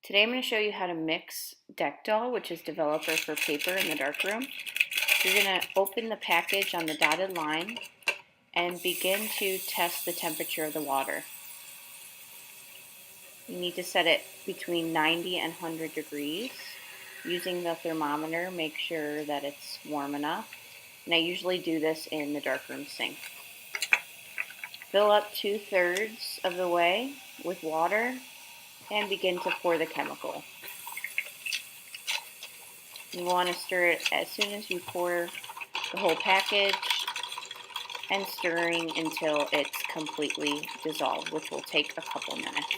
Today I'm going to show you how to mix Dektol, which is developer for paper in the darkroom. You're going to open the package on the dotted line and begin to test the temperature of the water. You need to set it between 90 and 100 degrees. Using the thermometer, make sure that it's warm enough. And I usually do this in the darkroom sink. Fill up 2/3 of the way with water and begin to pour the chemical. You want to stir it as soon as you pour the whole package and stirring until it's completely dissolved, which will take a couple minutes.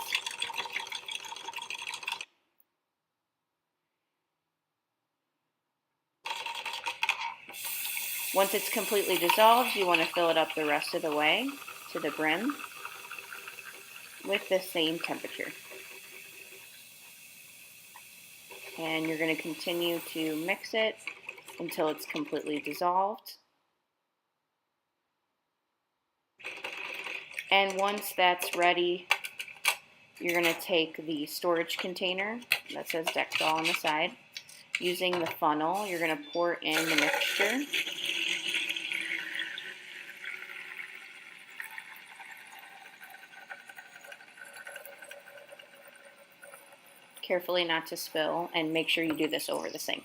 Once it's completely dissolved, you want to fill it up the rest of the way to the brim with the same temperature. And you're going to continue to mix it until it's completely dissolved. And once that's ready, you're going to take the storage container that says Dektol on the side. Using the funnel, you're going to pour in the mixture. Carefully not to spill, and make sure you do this over the sink.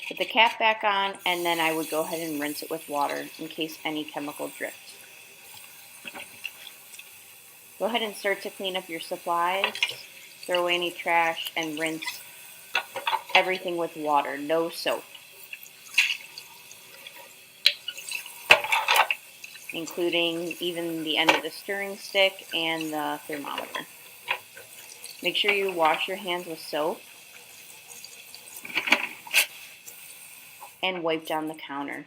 Put the cap back on, and then I would go ahead and rinse it with water in case any chemical drips. Go ahead and start to clean up your supplies, throw away any trash, and rinse everything with water, no soap, including even the end of the stirring stick and the thermometer. Make sure you wash your hands with soap and wipe down the counter.